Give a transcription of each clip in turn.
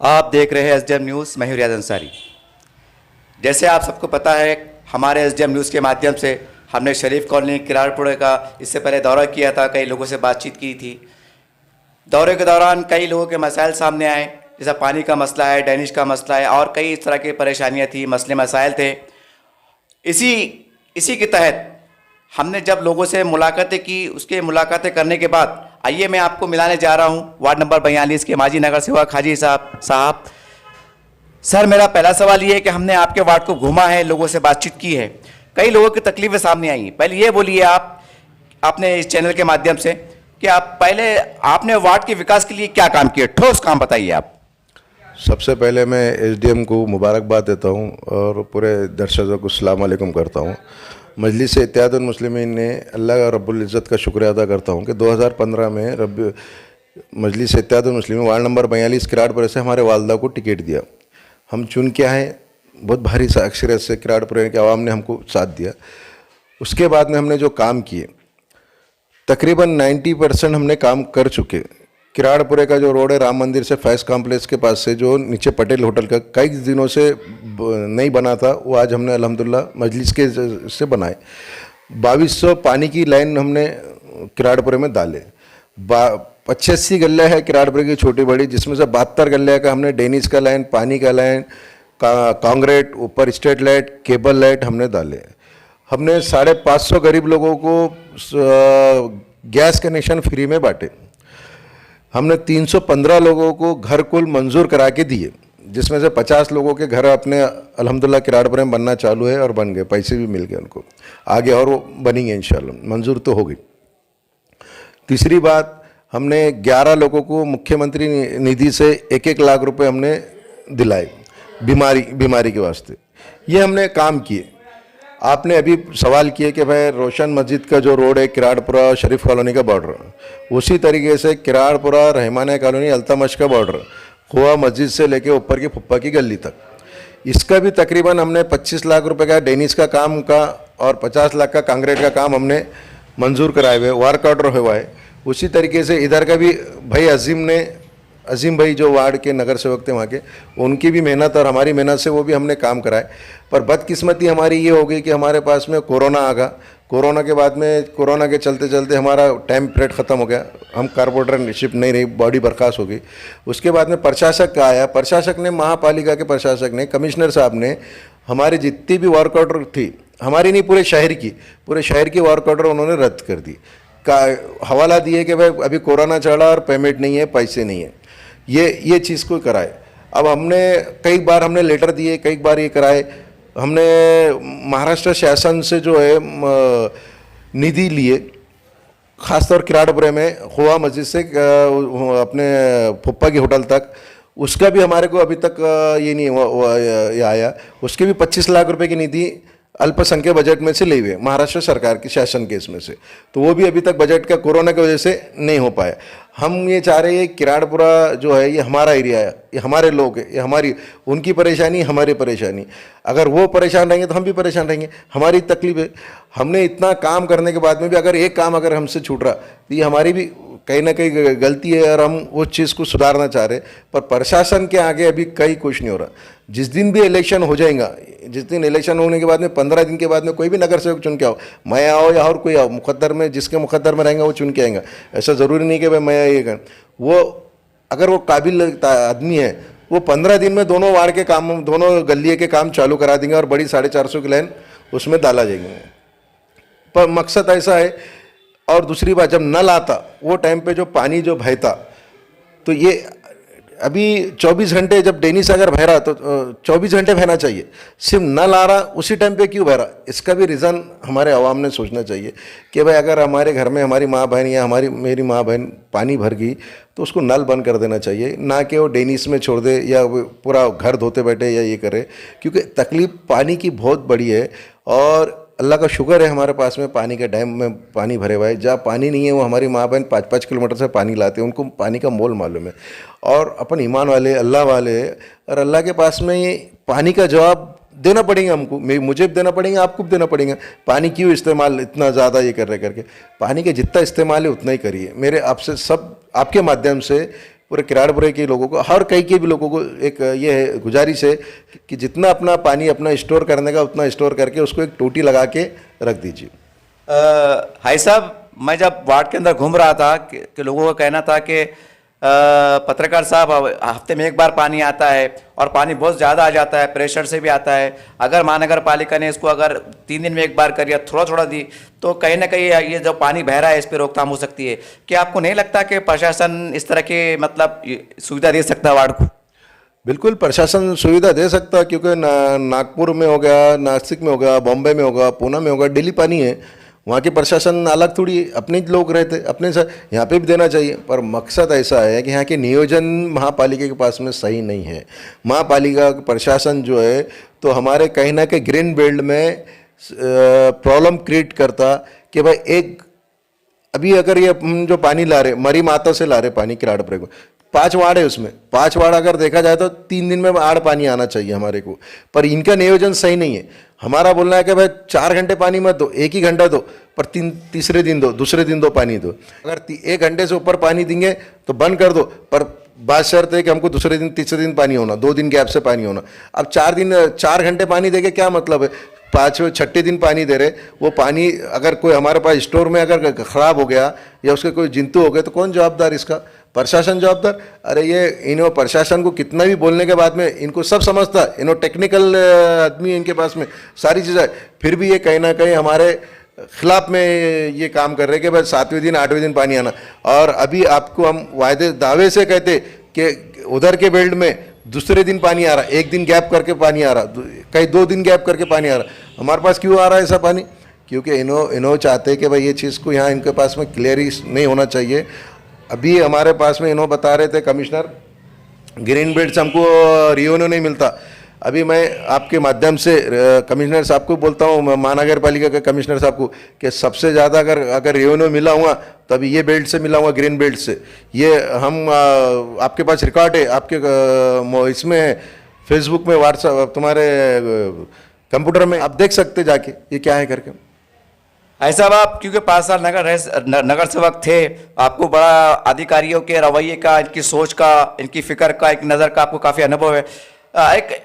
आप देख रहे हैं एसडीएम न्यूज़। मैं हूं रियाज अंसारी। जैसे आप सबको पता है, हमारे एसडीएम न्यूज़ के माध्यम से हमने शरीफ कॉलोनी किराड़पुर का इससे पहले दौरा किया था, कई लोगों से बातचीत की थी। दौरे के दौरान कई लोगों के मसाइल सामने आए, जैसा पानी का मसला है, ड्रेनेज का मसला है और कई इस तरह की परेशानियाँ थी, मसले मसाइल थे। इसी इसी के तहत हमने जब लोगों से मुलाकातें की, उसके मुलाकातें करने के बाद आइए मैं आपको मिलाने जा रहा हूं वार्ड नंबर 42 के माजी नगर सेवक हाजी साहब। सर, मेरा पहला सवाल ये है कि हमने आपके वार्ड को घूमा है, लोगों से बातचीत की है, कई लोगों की तकलीफें सामने आई हैं। पहले ये बोलिए आप आपने इस चैनल के माध्यम से कि आपने वार्ड के विकास के लिए क्या काम किए, ठोस काम बताइए आप। सबसे पहले मैं एसडीएम को मुबारकबाद देता हूं और पूरे दर्शकों को अस्सलाम वालेकुम करता हूं। मजलिस इत्तेहादुल मुस्लिमीन ने अल्लाह रब्बुल इज़्ज़त का शुक्रिया अदा करता हूं कि 2015 में मजलिस इत्तेहादुल मुस्लिमीन वार्ड नंबर 42 किराड़पुर से हमारे वालदा को टिकट दिया। हम चुन के आए, बहुत भारी अक्सरियत से किराड़पुर के आवाम ने हमको साथ दिया। उसके बाद में हमने जो काम किए, तकरीबन 90% हमने काम कर चुके। किराड़पुरे का जो रोड है राम मंदिर से फैज़ कॉम्प्लेक्स के पास से, जो नीचे पटेल होटल का कई दिनों से नहीं बना था, वो आज हमने अल्हम्दुलिल्लाह मजलिस के से बनाए। 2200 पानी की लाइन हमने किराड़पुरे में डाले। 85 गल्ले है किराड़पुरे की छोटी बड़ी, जिसमें से 72 गल्ले का हमने ड्रेनेज का लाइन, पानी का लाइन, कांक्रीट, ऊपर स्ट्रीट लाइट, केबल लाइट हमने डाले। हमने 550 गरीब लोगों को गैस कनेक्शन फ्री में बांटे। हमने 315 लोगों को घर कुल मंजूर करा के दिए, जिसमें से 50 लोगों के घर अपने अल्हम्दुलिल्लाह किराड़पुर में बनना चालू है और बन गए, पैसे भी मिल गए उनको, आगे और वो बनेंगे इंशाल्लाह, मंजूर तो हो गई। तीसरी बात, हमने 11 लोगों को मुख्यमंत्री निधि से 1-1 लाख रुपए हमने दिलाए बीमारी के वास्ते। ये हमने काम किए। आपने अभी सवाल किए कि भाई रोशन मस्जिद का जो रोड है किराड़पुरा शरीफ कॉलोनी का बॉर्डर, उसी तरीके से किराड़पुरा रहमानिया कॉलोनी अल्तमश का बॉर्डर, खुआ मस्जिद से लेके ऊपर की फुप्पा की गली तक, इसका भी तकरीबन हमने 25 लाख रुपए का ड्रेनेज का काम का और 50 लाख का कांक्रीट का काम हमने मंजूर कराए हुए, वर्क ऑर्डर हुआ है। उसी तरीके से इधर का भी भाई अजीम भाई जो वार्ड के नगर सेवक थे वहाँ के, उनकी भी मेहनत और हमारी मेहनत से वो भी हमने काम कराए। पर बदकिस्मती हमारी ये हो गई कि हमारे पास में कोरोना आ गया। कोरोना के बाद में, कोरोना के चलते चलते हमारा टाइम पीरियड ख़त्म हो गया, हम कारपोरेटरशिप नहीं रही, बॉडी बर्खास्त हो गई। उसके बाद में प्रशासक का आया, प्रशासक ने, महापालिका के प्रशासक ने, कमिश्नर साहब ने हमारी जितनी भी वर्क ऑर्डर थी, हमारी नहीं पूरे शहर की वर्क ऑर्डर उन्होंने रद्द कर दी। का हवाला दिए कि भाई अभी कोरोना चढ़ा और पेमेंट नहीं है, पैसे नहीं है, ये चीज़ को कराए। अब हमने कई बार हमने लेटर दिए, कई बार ये कराए। हमने महाराष्ट्र शासन से जो है निधि लिए, ख़ासतौर किराड़पुरे में खुआ मस्जिद से अपने फुप्पा की होटल तक, उसका भी हमारे को अभी तक ये नहीं ये आया। उसके भी 25 लाख रुपए की निधि अल्पसंख्यक बजट में से ले हुए, महाराष्ट्र सरकार की शासन के इसमें से, तो वो भी अभी तक बजट का कोरोना की वजह से नहीं हो पाया। हम ये चाह रहे हैं किराड़पुरा जो है ये हमारा एरिया है, ये हमारे लोग हैं, ये हमारी, उनकी परेशानी हमारी परेशानी। अगर वो परेशान रहेंगे तो हम भी परेशान रहेंगे, हमारी तकलीफ है। हमने इतना काम करने के बाद में भी अगर एक काम अगर हमसे छूट रहा तो ये हमारी भी कहीं ना कहीं गलती है और हम उस चीज़ को सुधारना चाह रहे हैं। पर प्रशासन के आगे अभी कहीं कुछ नहीं हो रहा। जिस दिन भी इलेक्शन हो जाएगा, जिस दिन इलेक्शन होने के बाद में 15 दिन के बाद में कोई भी नगर सेवक चुन के आओ, मैं आओ या और कोई आओ, मुकद्दर में जिसके मुकद्दर में रहेंगे वो चुन के आएगा। ऐसा ज़रूरी नहीं कि भाई मैं ये कर, वो अगर वो काबिल आदमी है, वो 15 दिन में दोनों वार्ड के काम, दोनों गलिए के काम चालू करा देंगे और बड़ी 450 की लाइन उसमें डाला जाएंगे। पर मकसद ऐसा है। और दूसरी बात, जब नल आता वो टाइम पे जो पानी जो बहता, तो ये अभी 24 घंटे जब ड्रेनेज अगर बह रहा तो 24 घंटे बहना चाहिए, सिर्फ नल आ रहा उसी टाइम पे क्यों बह रहा? इसका भी रीज़न हमारे आवाम ने सोचना चाहिए कि भाई अगर हमारे घर में हमारी माँ बहन या मेरी माँ बहन पानी भर गई तो उसको नल बंद कर देना चाहिए, ना कि वो ड्रेनेज में छोड़ दे या पूरा घर धोते बैठे या ये करे, क्योंकि तकलीफ़ पानी की बहुत बड़ी है। और अल्लाह का शुक्र है हमारे पास में पानी के डैम में पानी भरे हुआ है। जहाँ पानी नहीं है वो हमारी माँ बहन 5-5 किलोमीटर से पानी लाते हैं, उनको पानी का मोल मालूम है। और अपन ईमान वाले, अल्लाह वाले, और अल्लाह के पास में ये पानी का जवाब देना पड़ेगा हमको, मुझे भी देना पड़ेगा, आपको भी देना पड़ेगा। पानी क्यों इस्तेमाल इतना ज़्यादा ये कर रहे करके, पानी के जितना इस्तेमाल है उतना ही करिए। मेरे आपसे सब आपके माध्यम से पूरे किराड़पुरे के लोगों को, हर कई के भी लोगों को एक ये है गुजारिश है कि जितना अपना पानी अपना स्टोर करने का उतना स्टोर करके उसको एक टोटी लगा के रख दीजिए। हाई साहब, मैं जब वार्ड के अंदर घूम रहा था कि लोगों का कहना था कि पत्रकार साहब हफ्ते में एक बार पानी आता है और पानी बहुत ज़्यादा आ जाता है, प्रेशर से भी आता है। अगर महानगर पालिका ने इसको अगर 3 दिन में एक बार कर या थोड़ा थोड़ा दी तो कहीं ना कहीं ये जो पानी बह रहा है इस पर रोकथाम हो सकती है। क्या आपको नहीं लगता कि प्रशासन इस तरह की मतलब सुविधा दे सकता है वार्ड को? बिल्कुल प्रशासन सुविधा दे सकता है, क्योंकि नागपुर में हो गया, नासिक में हो गया, बॉम्बे में होगा, पूना में होगा, डेली पानी है। वहाँ के प्रशासन अलग थोड़ी है, अपने लोग रहते अपने से यहाँ पे भी देना चाहिए। पर मकसद ऐसा है कि यहाँ के नियोजन महापालिका के पास में सही नहीं है। महापालिका का प्रशासन जो है तो हमारे कहीं ना कहीं ग्रीन बेल्ट में प्रॉब्लम क्रिएट करता कि भाई एक अभी अगर ये जो पानी ला रहे मरी माता से ला रहे पानी किराड़पुरे को, 5 वार्ड है, उसमें 5 वार्ड अगर देखा जाए तो 3 दिन में आड़ पानी आना चाहिए हमारे को, पर इनका नियोजन सही नहीं है। हमारा बोलना है कि भाई 4 घंटे पानी मत दो, 1 ही घंटा दो, पर तीसरे दिन दो, दूसरे दिन दो पानी दो। अगर 1 घंटे से ऊपर पानी देंगे तो बंद कर दो, पर बात शर्त है कि हमको दूसरे दिन तीसरे दिन पानी होना, 2 दिन गैप से पानी होना। अब 4 घंटे पानी देके क्या मतलब है? 5वें 6ठे दिन पानी दे रहे, वो पानी अगर कोई हमारे पास स्टोर में अगर ख़राब हो गया या उसके कोई जंतु हो गए तो कौन जवाबदार इसका? प्रशासन जवाबदार। अरे ये इन्हों प्रशासन को कितना भी बोलने के बाद में इनको सब समझता है, इन्हों टेक्निकल आदमी इनके पास में सारी चीज़ें, फिर भी ये कहीं ना कहीं हमारे खिलाफ में ये काम कर रहे हैं कि भाई 7वें दिन 8वें दिन पानी आना। और अभी आपको हम वायदे दावे से कहते कि उधर के बेल्ट में दूसरे दिन पानी आ रहा, 1 दिन गैप करके पानी आ रहा, कहीं 2 दिन गैप करके पानी आ रहा। हमारे पास क्यों आ रहा है ऐसा पानी? क्योंकि इन्हों चाहते हैं कि भाई ये चीज़ को यहाँ इनके पास में क्लियरी नहीं होना चाहिए। अभी हमारे पास में इन्हों बता रहे थे कमिश्नर ग्रीन बेल्ट से हमको रियोनो नहीं मिलता। अभी मैं आपके माध्यम से कमिश्नर साहब को बोलता हूँ, महानगर पालिका के कमिश्नर साहब को, कि सबसे ज़्यादा अगर रियोनो मिला हुआ तभी ये बेल्ट से मिला हुआ, ग्रीन बेल्ट से। ये हम आपके पास रिकॉर्ड है, आपके इसमें फेसबुक में, व्हाट्सएप, तुम्हारे कंप्यूटर में आप देख सकते जाके ये क्या है करके। ऐसा आप क्योंकि 5 साल नगर सेवक थे, आपको बड़ा अधिकारियों के रवैये का, इनकी सोच का, इनकी फिक्र का, एक नज़र का आपको काफ़ी अनुभव है।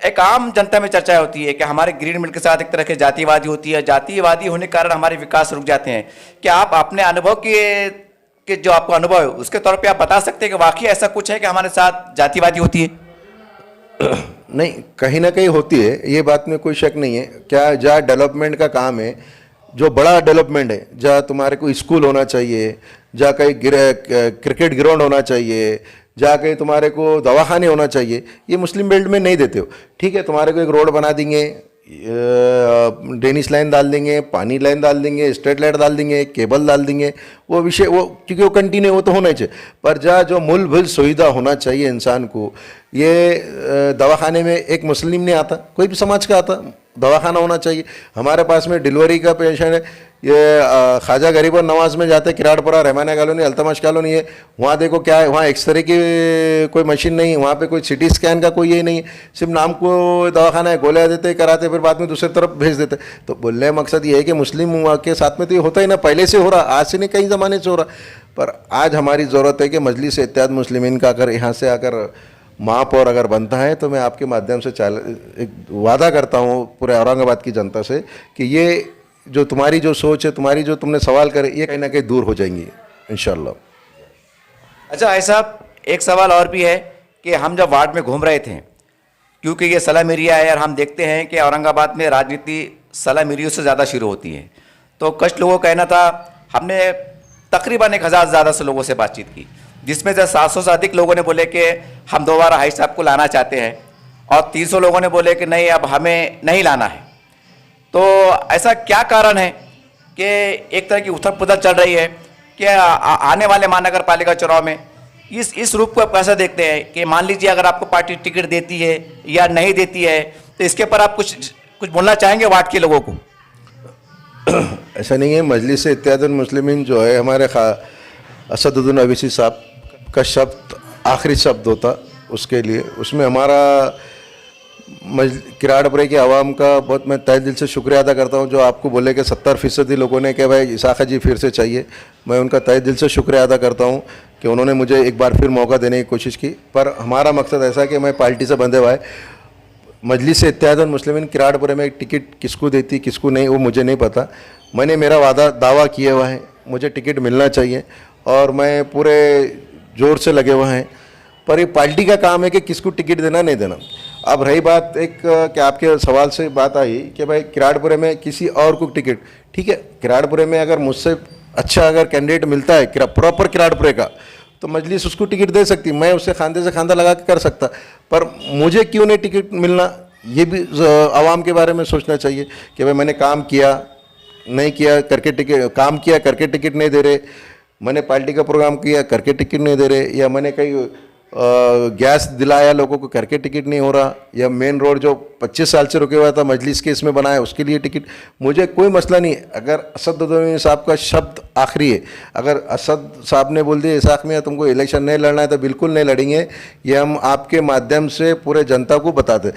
एक आम जनता में चर्चा होती है कि हमारे ग्रीन बेल्ट के साथ एक तरह की जातिवादी होती है, जातिवादी होने के कारण हमारे विकास रुक जाते हैं। क्या आप अपने अनुभव के जो आपको अनुभव है उसके तौर पे आप बता सकते हैं कि वाकई ऐसा कुछ है कि हमारे साथ जातिवादी होती है? नहीं, कहीं ना कहीं होती है, ये बात में कोई शक नहीं है। क्या जहाँ डेवलपमेंट का काम है, जो बड़ा डेवलपमेंट है, जहाँ तुम्हारे को स्कूल होना चाहिए, जहाँ कहीं क्रिकेट ग्राउंड होना चाहिए, जहाँ कहीं तुम्हारे को दवाखाने होना चाहिए, ये मुस्लिम बेल्ट में नहीं देते हो। ठीक है, तुम्हारे को एक रोड बना देंगे, ड्रेनेज लाइन डाल देंगे, पानी लाइन डाल देंगे, स्ट्रीट लाइट डाल देंगे, केबल डाल देंगे, वो विषय वो क्योंकि वो कंटिन्यू वो तो होना ही चाहिए। पर जहाँ जो मूलभूत सुविधा होना चाहिए इंसान को, ये दवाखाने में एक मुस्लिम नहीं आता, कोई भी समाज का आता, दवाखाना होना चाहिए। हमारे पास में डिलीवरी का पेशेंट है, ये ख्वाजा गरीब और नवाज में जाते, किराड़पुरा, रहमाना कॉलोनी, अल्तमश कॉलोनी है, वहाँ देखो क्या है, वहाँ एक्सरे की कोई मशीन नहीं, वहाँ पे कोई सिटी स्कैन का कोई ये नहीं है, सिर्फ नाम को दवाखाना है, गोलियाँ देते कराते, फिर बाद में दूसरी तरफ भेज देते। तो बोलने का मकसद ये है कि मुस्लिम के साथ में तो ये होता ही ना, पहले से हो रहा, आज से नहीं, कई ज़माने से हो रहा। पर आज हमारी ज़रूरत है कि मजलिस इत्तेहाद मुस्लिमीन का अगर यहाँ से अगर महापौर अगर बनता है तो मैं आपके माध्यम से एक वादा करता हूँ पूरे औरंगाबाद की जनता से कि ये जो तुम्हारी जो सोच है, तुम्हारी जो तुमने सवाल करे, ये कहीं ना कहीं दूर हो जाएंगी इंशाल्लाह। अच्छा भाई साहब, एक सवाल और भी है कि हम जब वार्ड में घूम रहे थे, क्योंकि ये सलाम एरिया है और हम देखते हैं कि औरंगाबाद में राजनीति सलाम एरियो से ज़्यादा शुरू होती है, तो कुछ लोगों का कहना था, हमने तकरीबन 1000 ज़्यादा से लोगों से बातचीत की, जिसमें से 700 से अधिक लोगों ने बोले कि हम दोबारा हाई साहब को लाना चाहते हैं, और 300 लोगों ने बोले कि नहीं, अब हमें नहीं लाना है। तो ऐसा क्या कारण है कि एक तरह की उथल पुथल चल रही है कि आने वाले महानगर पालिका चुनाव में इस रूप को आप कैसे देखते हैं कि मान लीजिए अगर आपको पार्टी टिकट देती है या नहीं देती है, तो इसके पर आप कुछ बोलना चाहेंगे वार्ड के लोगों को? ऐसा नहीं है, मजलिस इत्तेहाद मुस्लिमीन जो है, हमारे असदुद्दीन अवीसी साहब का शब्द आखिरी शब्द होता उसके लिए, उसमें हमारा किराड़पुरे के आवाम का बहुत मैं तहे दिल से शुक्रिया अदा करता हूं, जो आपको बोले कि 70% लोगों ने कि भाई इसाक़ा जी फिर से चाहिए। मैं उनका तहे दिल से शुक्रिया अदा करता हूँ कि उन्होंने मुझे एक बार फिर मौका देने की कोशिश की। पर हमारा मकसद ऐसा है कि मैं पार्टी से बंधे हुआ है, मजलिस इत्तेहादुल मुस्लिमीन किराड़पुरे में टिकट किसको देती किसको नहीं वो मुझे नहीं पता। मैंने मेरा दावा किया हुआ है, मुझे टिकट मिलना चाहिए और मैं पूरे ज़ोर से लगे हुए हैं। पर ये पार्टी का काम है कि किसको टिकट देना नहीं देना। अब रही बात एक कि आपके सवाल से बात आई कि भाई किराड़पुरे में किसी और को टिकट, ठीक है, किराड़पुरे में अगर मुझसे अच्छा अगर कैंडिडेट मिलता है प्रॉपर किराड़पुरे का तो मजलिस उसको टिकट दे सकती, मैं उससे खांदे से खांदा लगा के कर सकता। पर मुझे क्यों नहीं टिकट मिलना, ये भी आवाम के बारे में सोचना चाहिए कि भाई मैंने काम किया नहीं किया करके टिकट, काम किया करके टिकट नहीं दे रहे, मैंने पार्टी का प्रोग्राम किया करके टिकट नहीं दे रहे, या मैंने कहीं गैस दिलाया लोगों को करके टिकट नहीं हो रहा, या मेन रोड जो 25 साल से रुके हुआ था मजलिस के इसमें बनाया उसके लिए टिकट। मुझे कोई मसला नहीं। अगर असद दुदवी साहब का शब्द आखिरी है, अगर असद साहब ने बोल दिया इसाक में तुमको इलेक्शन नहीं लड़ना है तो बिल्कुल नहीं लड़ेंगे, ये हम आपके माध्यम से पूरे जनता को बताते।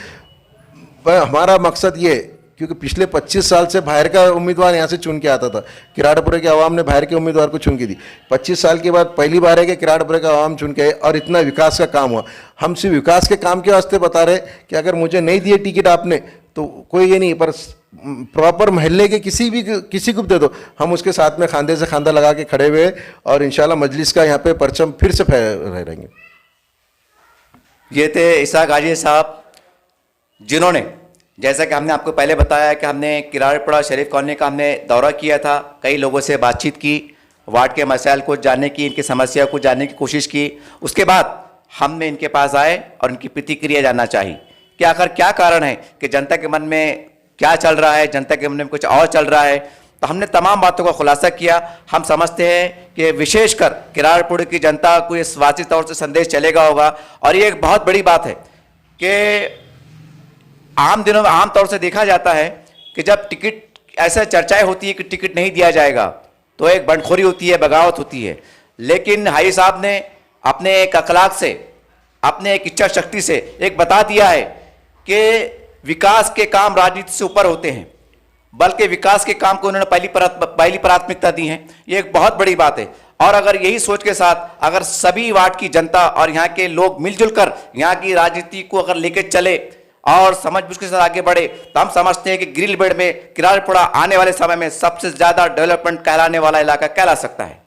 पर हमारा मकसद ये, क्योंकि पिछले 25 साल से बाहर का उम्मीदवार यहाँ से चुन के आता था, किराड़पुरे के आवाम ने बाहर के उम्मीदवार को चुन के दी। 25 साल के बाद पहली बार है कि किराड़पुरे का आवाम चुन के आए और इतना विकास का काम हुआ। हम सिर्फ विकास के काम के वास्ते बता रहे कि अगर मुझे नहीं दिए टिकट आपने तो कोई ये नहीं, पर प्रॉपर महल्ले के किसी को भी दे दो, हम उसके साथ में खांदे से खांदा लगा के खड़े हुए और इंशाल्लाह मजलिस का यहाँ पे परचम फिर से फहराए रहेंगे। ये थे इसाक हाजी साहब, जिन्होंने, जैसा कि हमने आपको पहले बताया कि हमने किराड़पुरा शरीफ कॉलोनी का हमने दौरा किया था, कई लोगों से बातचीत की, वार्ड के मसाइल को जानने की, इनकी समस्या को जानने की कोशिश की। उसके बाद हमने इनके पास आए और इनकी प्रतिक्रिया जानना चाहिए कि आखिर क्या कारण है कि जनता के मन में क्या चल रहा है, जनता के मन में कुछ और चल रहा है। तो हमने तमाम बातों का खुलासा किया। हम समझते हैं कि विशेषकर किराड़पुर की जनता को इस वाज़ी तौर से संदेश चलेगा होगा। और ये एक बहुत बड़ी बात है कि आम दिनों में आम तौर से देखा जाता है कि जब टिकट ऐसा चर्चाएं होती है कि टिकट नहीं दिया जाएगा तो एक बंडखोरी होती है, बगावत होती है। लेकिन हाई साहब ने अपने एक अखलाक से, अपने एक इच्छा शक्ति से एक बता दिया है कि विकास के काम राजनीति से ऊपर होते हैं, बल्कि विकास के काम को उन्होंने पहली प्राथमिकता दी है। ये एक बहुत बड़ी बात है। और अगर यही सोच के साथ अगर सभी वार्ड की जनता और यहाँ के लोग मिलजुल कर यहाँ की राजनीति को अगर लेके चले और समझ बूझ के साथ आगे बढ़े तो हम समझते हैं कि ग्रिल बेल्ट में किराड़पुरा आने वाले समय में सबसे ज्यादा डेवलपमेंट कहलाने वाला इलाका कहला सकता है।